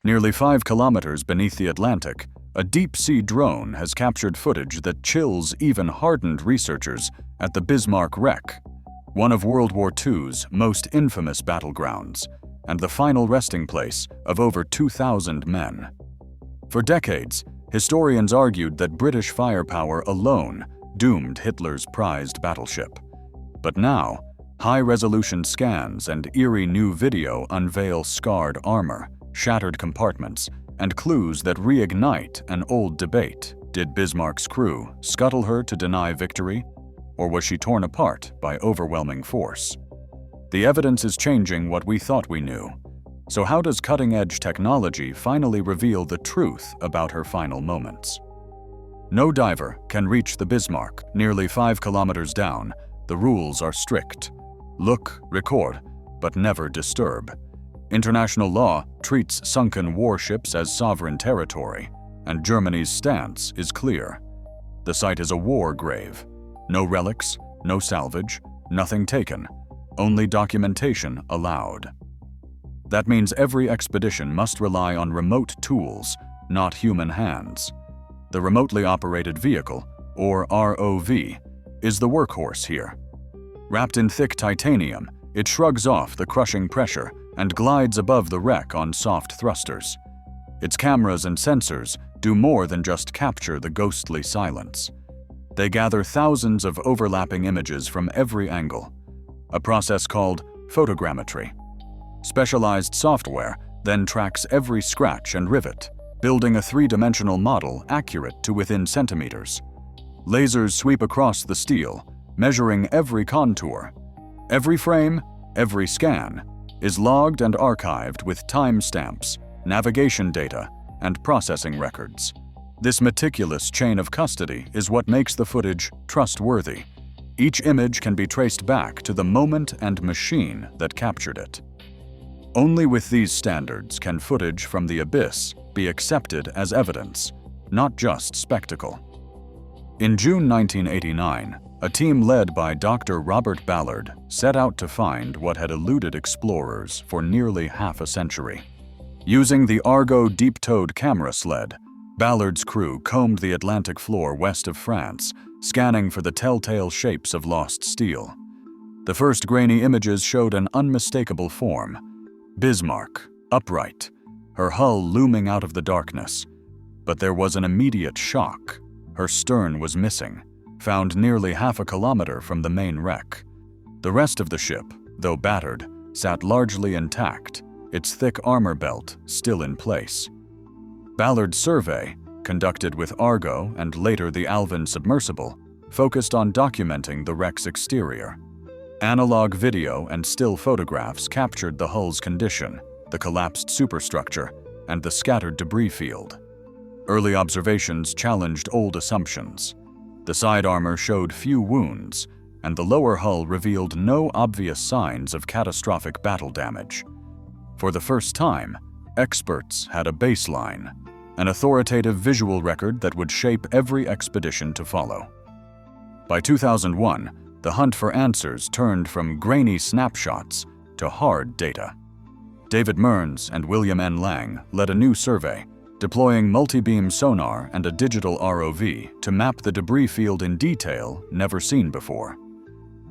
Nearly 5 kilometers beneath the Atlantic, a deep-sea drone has captured footage that chills even hardened researchers at the Bismarck wreck, one of World War II's most infamous battlegrounds, and the final resting place of over 2,000 men. For decades, historians argued that British firepower alone doomed Hitler's prized battleship. But now, high-resolution scans and eerie new video unveil scarred armor, shattered compartments, and clues that reignite an old debate. Did Bismarck's crew scuttle her to deny victory, or was she torn apart by overwhelming force? The evidence is changing what we thought we knew. So how does cutting-edge technology finally reveal the truth about her final moments? No diver can reach the Bismarck. Nearly 5 kilometers down, the rules are strict. Look, record, but never disturb. International law treats sunken warships as sovereign territory, and Germany's stance is clear. The site is a war grave. No relics, no salvage, nothing taken, only documentation allowed. That means every expedition must rely on remote tools, not human hands. The remotely operated vehicle, or ROV, is the workhorse here. Wrapped in thick titanium, it shrugs off the crushing pressure and glides above the wreck on soft thrusters. Its cameras and sensors do more than just capture the ghostly silence. They gather thousands of overlapping images from every angle, a process called photogrammetry. Specialized software then tracks every scratch and rivet, building a three-dimensional model accurate to within centimeters. Lasers sweep across the steel, measuring every contour. Every frame, every scan, is logged and archived with timestamps, navigation data, and processing records. This meticulous chain of custody is what makes the footage trustworthy. Each image can be traced back to the moment and machine that captured it. Only with these standards can footage from the abyss be accepted as evidence, not just spectacle. In June 1989, a team led by Dr. Robert Ballard set out to find what had eluded explorers for nearly half a century. Using the Argo deep-towed camera sled, Ballard's crew combed the Atlantic floor west of France, scanning for the telltale shapes of lost steel. The first grainy images showed an unmistakable form: Bismarck, upright, her hull looming out of the darkness. But there was an immediate shock. Her stern was missing, found nearly half a kilometer from the main wreck. The rest of the ship, though battered, sat largely intact, its thick armor belt still in place. Ballard's survey, conducted with Argo and later the Alvin submersible, focused on documenting the wreck's exterior. Analog video and still photographs captured the hull's condition, the collapsed superstructure, and the scattered debris field. Early observations challenged old assumptions. The side armor showed few wounds, and the lower hull revealed no obvious signs of catastrophic battle damage. For the first time, experts had a baseline, an authoritative visual record that would shape every expedition to follow. By 2001, the hunt for answers turned from grainy snapshots to hard data. David Mearns and William N. Lang led a new survey, deploying multi-beam sonar and a digital ROV to map the debris field in detail never seen before.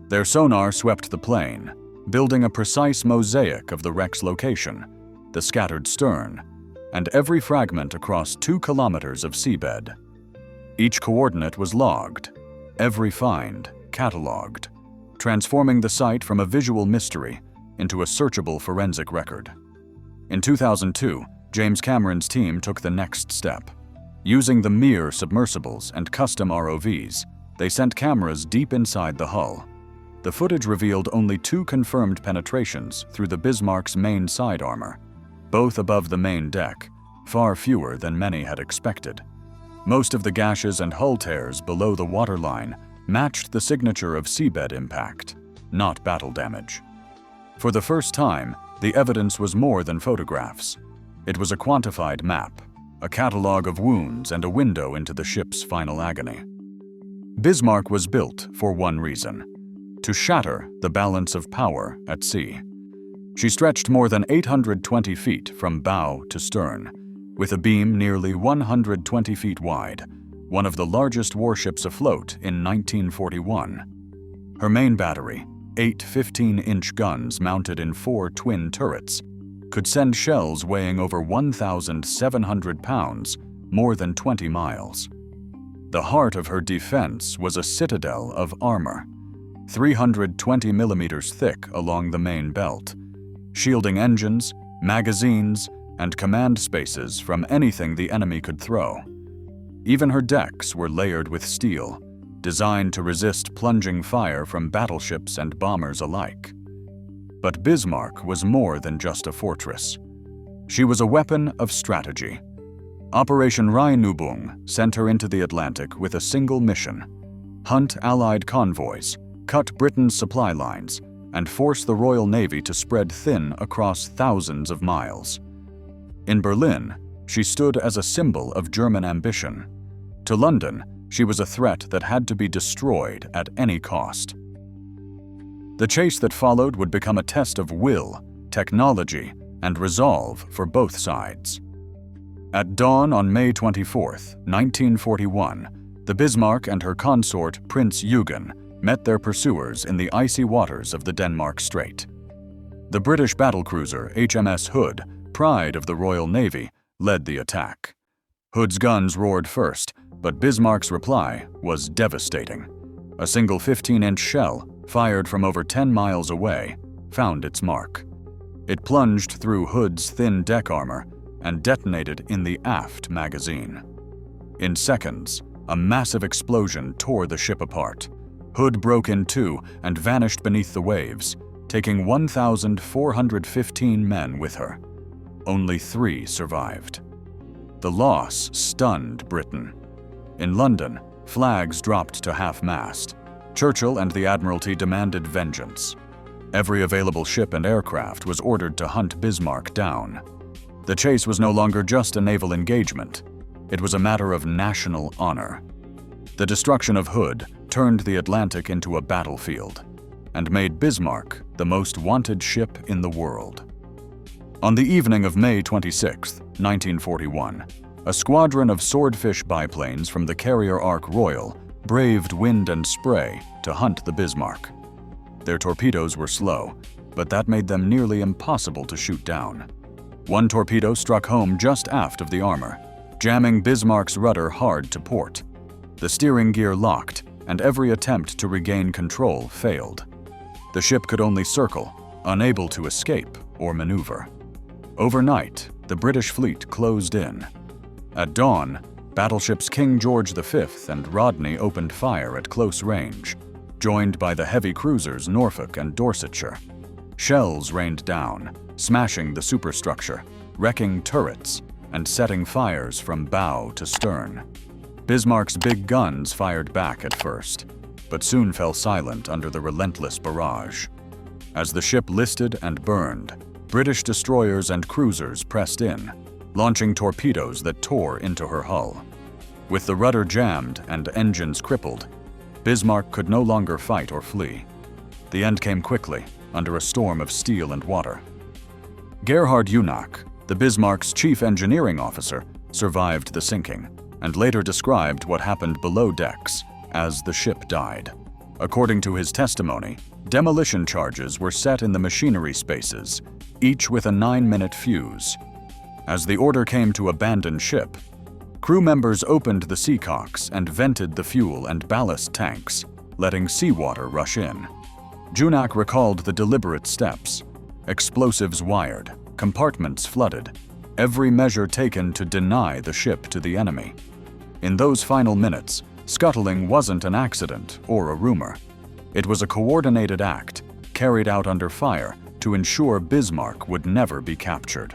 Their sonar swept the plain, building a precise mosaic of the wreck's location, the scattered stern, and every fragment across 2 kilometers of seabed. Each coordinate was logged, every find catalogued, transforming the site from a visual mystery into a searchable forensic record. In 2002, James Cameron's team took the next step. Using the Mir submersibles and custom ROVs, they sent cameras deep inside the hull. The footage revealed only 2 confirmed penetrations through the Bismarck's main side armor, both above the main deck, far fewer than many had expected. Most of the gashes and hull tears below the waterline matched the signature of seabed impact, not battle damage. For the first time, the evidence was more than photographs. It was a quantified map, a catalog of wounds and a window into the ship's final agony. Bismarck was built for one reason: to shatter the balance of power at sea. She stretched more than 820 feet from bow to stern, with a beam nearly 120 feet wide, one of the largest warships afloat in 1941. Her main battery, 8 15-inch guns mounted in 4 twin turrets, could send shells weighing over 1,700 pounds, more than 20 miles. The heart of her defense was a citadel of armor, 320 millimeters thick along the main belt, shielding engines, magazines, and command spaces from anything the enemy could throw. Even her decks were layered with steel, designed to resist plunging fire from battleships and bombers alike. But Bismarck was more than just a fortress. She was a weapon of strategy. Operation Rheinübung sent her into the Atlantic with a single mission: hunt Allied convoys, cut Britain's supply lines, and force the Royal Navy to spread thin across thousands of miles. In Berlin, she stood as a symbol of German ambition. To London, she was a threat that had to be destroyed at any cost. The chase that followed would become a test of will, technology, and resolve for both sides. At dawn on May 24, 1941, the Bismarck and her consort Prince Eugen met their pursuers in the icy waters of the Denmark Strait. The British battlecruiser HMS Hood, pride of the Royal Navy, led the attack. Hood's guns roared first, but Bismarck's reply was devastating. A single 15-inch shell, fired from over 10 miles away, found its mark. It plunged through Hood's thin deck armor and detonated in the aft magazine. In seconds, a massive explosion tore the ship apart. Hood broke in two and vanished beneath the waves, taking 1,415 men with her. Only 3 survived. The loss stunned Britain. In London, flags dropped to half-mast. Churchill and the Admiralty demanded vengeance. Every available ship and aircraft was ordered to hunt Bismarck down. The chase was no longer just a naval engagement. It was a matter of national honor. The destruction of Hood turned the Atlantic into a battlefield and made Bismarck the most wanted ship in the world. On the evening of May 26, 1941, a squadron of swordfish biplanes from the carrier Ark Royal braved wind and spray to hunt the Bismarck. Their torpedoes were slow, but that made them nearly impossible to shoot down. One torpedo struck home just aft of the armor, jamming Bismarck's rudder hard to port. The steering gear locked, and every attempt to regain control failed. The ship could only circle, unable to escape or maneuver. Overnight, the British fleet closed in. At dawn, battleships King George V and Rodney opened fire at close range, joined by the heavy cruisers Norfolk and Dorsetshire. Shells rained down, smashing the superstructure, wrecking turrets, and setting fires from bow to stern. Bismarck's big guns fired back at first, but soon fell silent under the relentless barrage. As the ship listed and burned, British destroyers and cruisers pressed in, launching torpedoes that tore into her hull. With the rudder jammed and engines crippled, Bismarck could no longer fight or flee. The end came quickly, under a storm of steel and water. Gerhard Unach, the Bismarck's chief engineering officer, survived the sinking, and later described what happened below decks as the ship died. According to his testimony, demolition charges were set in the machinery spaces, each with a 9-minute fuse. As the order came to abandon ship, crew members opened the seacocks and vented the fuel and ballast tanks, letting seawater rush in. Unach recalled the deliberate steps: explosives wired, compartments flooded, every measure taken to deny the ship to the enemy. In those final minutes, scuttling wasn't an accident or a rumor. It was a coordinated act, carried out under fire to ensure Bismarck would never be captured.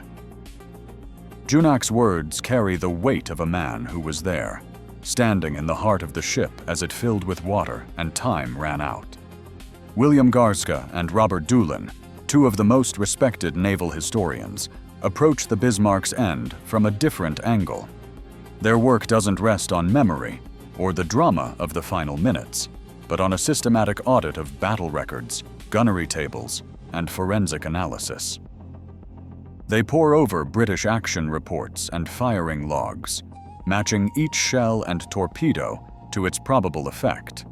Unach's words carry the weight of a man who was there, standing in the heart of the ship as it filled with water and time ran out. William Garska and Robert Doolin, two of the most respected naval historians, approach the Bismarck's end from a different angle. Their work doesn't rest on memory or the drama of the final minutes, but on a systematic audit of battle records, gunnery tables, and forensic analysis. They pore over British action reports and firing logs, matching each shell and torpedo to its probable effect.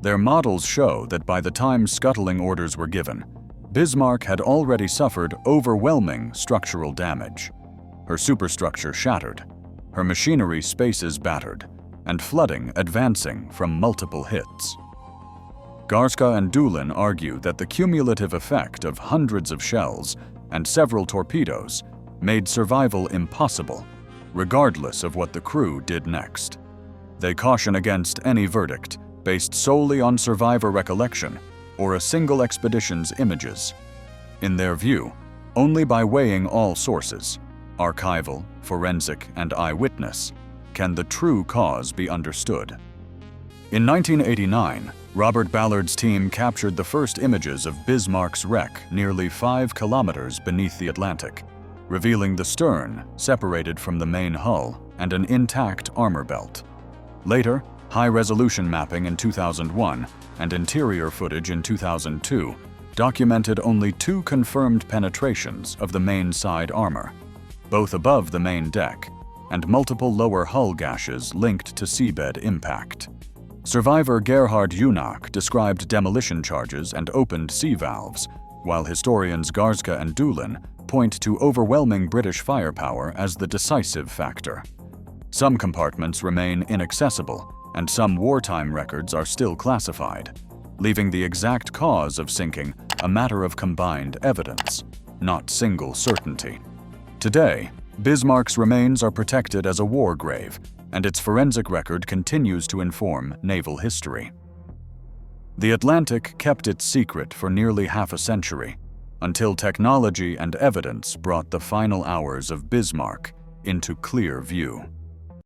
Their models show that by the time scuttling orders were given, Bismarck had already suffered overwhelming structural damage. Her superstructure shattered, her machinery spaces battered, and flooding advancing from multiple hits. Garska and Doolin argue that the cumulative effect of hundreds of shells and several torpedoes made survival impossible, regardless of what the crew did next. They caution against any verdict based solely on survivor recollection or a single expedition's images. In their view, only by weighing all sources, archival, forensic, and eyewitness, can the true cause be understood. In 1989, Robert Ballard's team captured the first images of Bismarck's wreck nearly 5 kilometers beneath the Atlantic, revealing the stern separated from the main hull and an intact armor belt. Later, high-resolution mapping in 2001 and interior footage in 2002 documented only 2 confirmed penetrations of the main side armor, both above the main deck, and multiple lower hull gashes linked to seabed impact. Survivor Gerhard Unach described demolition charges and opened sea valves, while historians Garska and Doolin point to overwhelming British firepower as the decisive factor. Some compartments remain inaccessible, and some wartime records are still classified, leaving the exact cause of sinking a matter of combined evidence, not single certainty. Today, Bismarck's remains are protected as a war grave, and its forensic record continues to inform naval history. The Atlantic kept its secret for nearly half a century, until technology and evidence brought the final hours of Bismarck into clear view.